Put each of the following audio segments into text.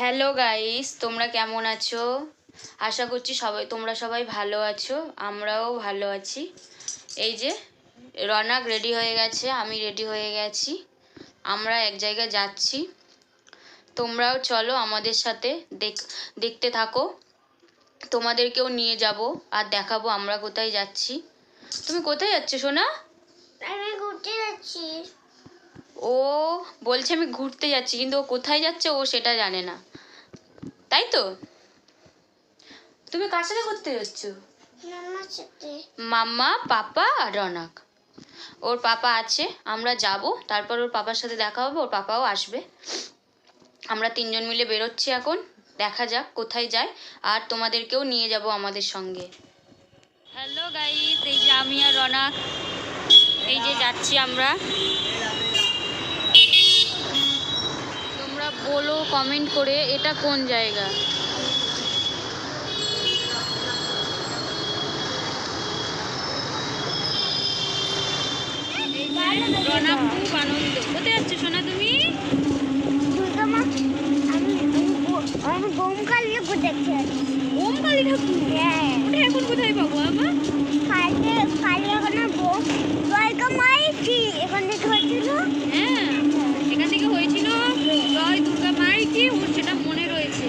Hello guys, তোমরা কেমন আছো? আশা করছি তোমরা সবাই ভালো আছো। আমরাও ভালো আছি। এই যে রনাক রেডি হয়ে গেছে, আমি রেডি হয়ে গেছি। আমরা এক জায়গায় যাচ্ছি, তোমরাও চলো আমাদের সাথে। দেখতে থাকো, তোমাদেরকেও নিয়ে যাব আর দেখাবো আমরা কোথায় যাচ্ছি। তুমি কোথায় যাচ্ছ সোনা? আমি ঘুরতে যাচ্ছি। ও বলছে আমি ঘুরতে যাচ্ছি, কিন্তু ও কোথায় যাচ্ছে ও সেটা জানে না, তাই তো? তুমি কার সাথে ঘুরতে যাচ্ছ? মামার সাথে। মাম্মা, পাপা আর রনাক। ওর পাপা আছে, আমরা যাব, তারপর ওর পাপার সাথে দেখা হবে, ওর পাপাও আসবে। আমরা তিনজন মিলে বেরোচ্ছি এখন, দেখা যাক কোথায় যায়, আর তোমাদেরকেও নিয়ে যাব আমাদের সঙ্গে। হ্যালো গাইস, এই যে আমি আর রনাক এই যে যাচ্ছি আমরা। তোমরা বলো কমেন্ট করে এটা কোন জায়গা। রনাক খুব আনন্দ। কোথায় যাচ্ছ সোনা তুমি? আমি বোমকালী ঠাকুর দেখতে যাচ্ছি। বোমকালী ঠাকুর? হ্যাঁ। ওটা এখন কোথায় পাবো আমরা? কালকে এখন দুর্গা মাইকি এখান থেকে হয়েছিল। হ্যাঁ, এখান থেকে হয়েছিল জয় দুর্গা মায়ের কি, ওর সেটা মনে রয়েছে।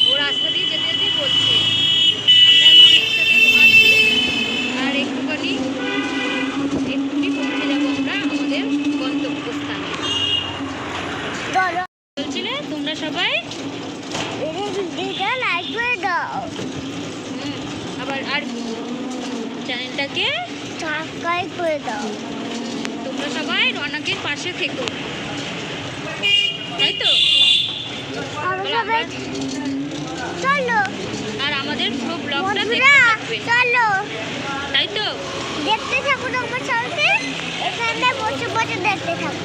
ও রাস্তা দিয়ে যেতে যেতে বলছে। আমরা এখন একসাথে আছি, আর একটুখানি পৌঁছে যাবো আমরা আমাদের গন্তব্যস্থানে। বলছিলে তোমরা সবাই লাইক করে দাও। আবার আর চ্যানেলটাকে সাবস্ক্রাইব করে দাও। তোমরা সবাই রনাকের পাশে থেকো, তাই তো? চলো আর আমাদের পুরো ব্লগটা দেখতে থাকবে, চলো তাই তো? দেখতে থাকো তোমার সাথে, এখানে বসে বসে দেখতে থাকো।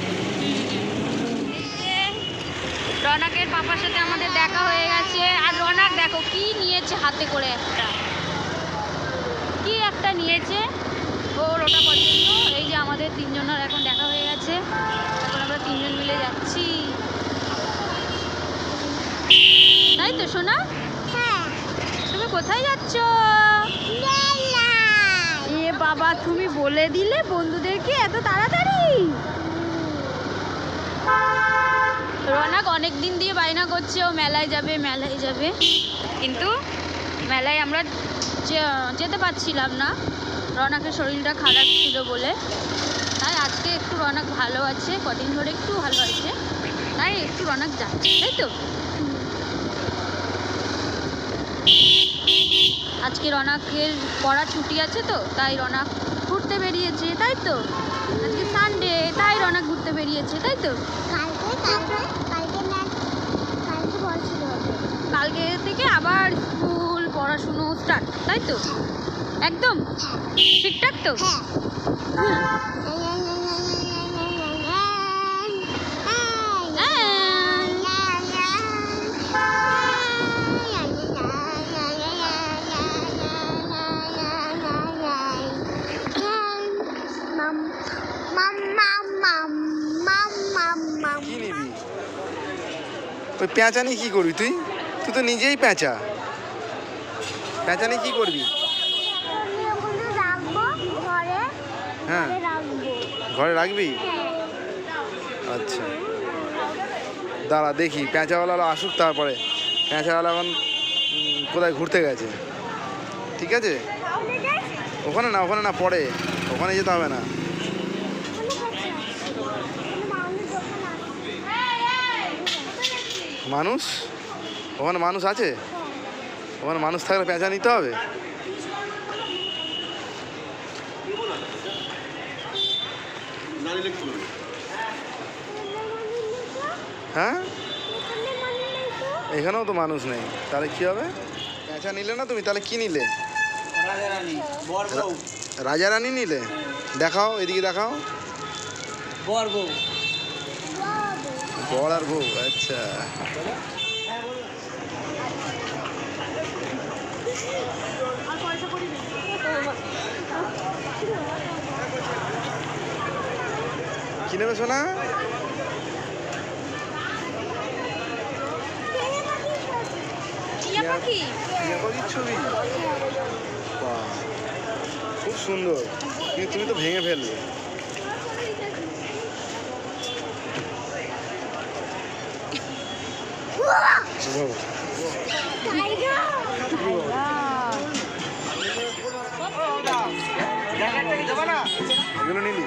রনাকের পাপার সাথে আমাদের দেখা হয়ে গেছে, আর রনাক দেখো কি নিয়েছে হাতে করে, একটা নিয়েছে, ওর ওটা পছন্দ। এই যে আমাদের তিনজনের এখন দেখা হয়ে গেছে, এখন আমরা তিনজন মিলে যাচ্ছি, তাই তো সোনা? হ্যাঁ। তুমি কোথায় যাচ্ছ? এ বাবা, তুমি বলে দিলে বন্ধুদেরকে এত তাড়াতাড়ি? রনাক অনেক দিন দিয়ে বায়না করছে ও মেলায় যাবে মেলায় যাবে, কিন্তু মেলায় আমরা যেতে পারছিলাম না, রনাকের শরীরটা খারাপ ছিল বলে। তাই আজকে একটু রনাক ভালো আছে, কদিন ধরে একটু ভালো আছে, তাই একটু রনাক যাচ্ছে, তাই তো? আজকে রনাকের পড়া ছুটি আছে তো, তাই রনাক ঘুরতে বেরিয়েছে, তাই তো? আজকে সানডে, তাই রনাক ঘুরতে বেরিয়েছে, তাই তো? কালকে থেকে আবার স্কুল পড়াশুনো স্টার্ট, তাই তো? একদম ঠিকঠাক তো? ওই পেঁচা নিয়ে কী করবি তুই? তুই তো নিজেই পেঁচা নিয়ে কী করবি? হ্যাঁ, ঘরে রাখবি? আচ্ছা, দাঁড়া দেখি পেঁচাওয়ালা আসুক, তারপরে। পেঁচাওয়ালা এখন কোথায় ঘুরতে গেছে, ঠিক আছে? ওখানে না পরে, ওখানে যেতে হবে না। মানুষ? ওখানে মানুষ আছে? ওখানে মানুষ থাকলে পেঁচা নিতে হবে? হ্যাঁ, এখানেও তো মানুষ নেই, তাহলে কি হবে? পেঁচা নিলে না তুমি, তাহলে কি নিলে? রাজা রানী নিলে? দেখাও, এদিকে দেখাও। বর আর বউ, আচ্ছা। কি নেবে সোনা? পাখি? টিয়া পাখির ছবি, বাহ খুব সুন্দর, কিন্তু তুমি তো ভেঙে ফেলবে। এগুলো নিলি?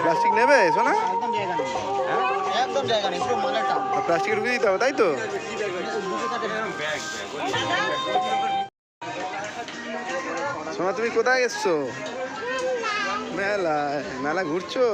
প্লাস্টিক নেবে শোনা? একদম জায়গা নেই, পুরো মালের টান। প্লাস্টিকে ঢুকে দিতে হবে, তাই তো? সোনা তুমি কোথায় এসছো? মেলায়? মেলা ঘুরছো?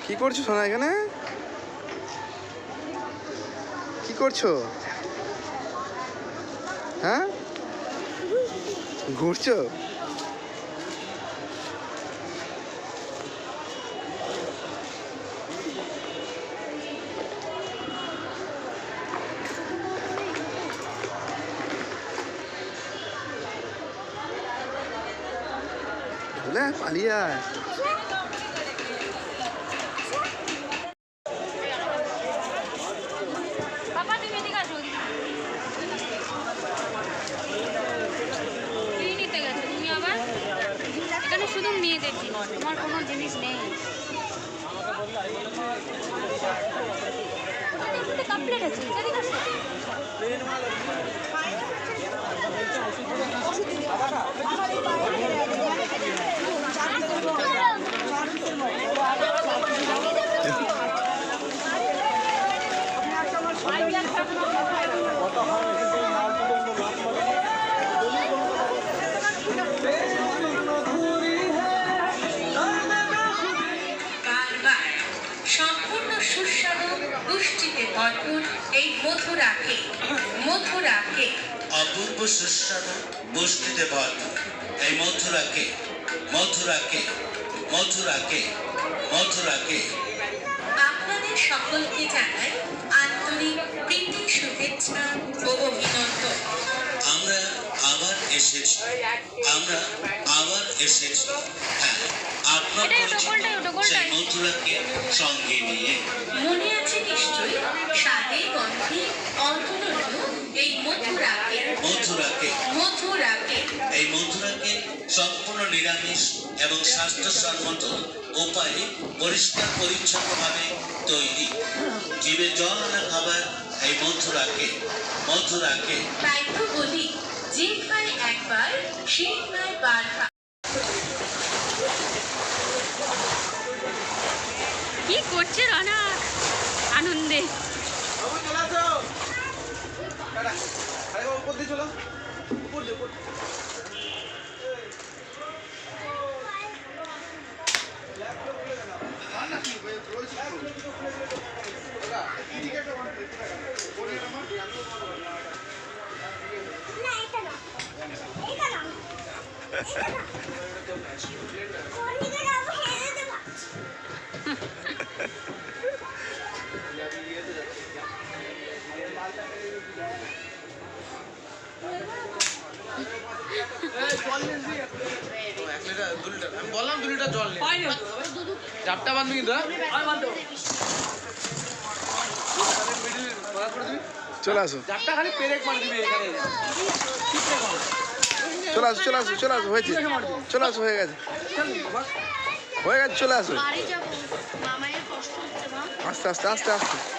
কি করছো সোনা এখানে? কি করছো? হ্যাঁ, ঘুরছো? বলে পালিয়ে আয়। বাবা তুমি এদিকে আসো, কি নিতে গেছো তুমি আবার? এখানে শুধু মেয়েদের জিনিস, তোমার কোনো জিনিস নেই। কমপ্লিট আছে, এদিকে আসো। সম্পূর্ণ সুস্বাদু পুষ্টিতে ভরপুর এই মথুরাকে অপূর্ব সুস্বাদু পুষ্টিতে ভরপুর এই মথুরাকে আপনাদের সকলকে জানাই আন্তরিক প্রীতি, শুভেচ্ছা ও অভিনন্দন। আমরা আবার এসেছি হ্যাঁ, আপনার পরিচিত সেই মথুরাকে সঙ্গে নিয়ে। মনে আছে নিশ্চয়ই স্বাদে গন্ধে অতুলনীয় এই মথুরাকে এই মথুরাকে সম্পূর্ণ নিরামিষ এবং স্বাস্থ্যসম্মত উপায়ে পরিষ্কার পরিচ্ছন্নভাবে তৈরি, জিভে জল আনা খাবার এই মথুরাকে। তাই তো বলি, জিহ্বায় একবার শিহ্বায় বারবার। কি করছে রানা আনন্দে? আমি বললাম 2 লিটার জল নেই, চারটা বাঁধবি কিন্তু। চলে আসো। চারটা খালি পেরেক মার দিবি এখানে। চলে আসো চলে আসো চলে আসো হয়েছে চলে আসো হয়ে গেছে চলে আসো বাড়ি যাবো মামায়ের কষ্ট হচ্ছে মা আস্তে আস্তে আস্তে আস্তে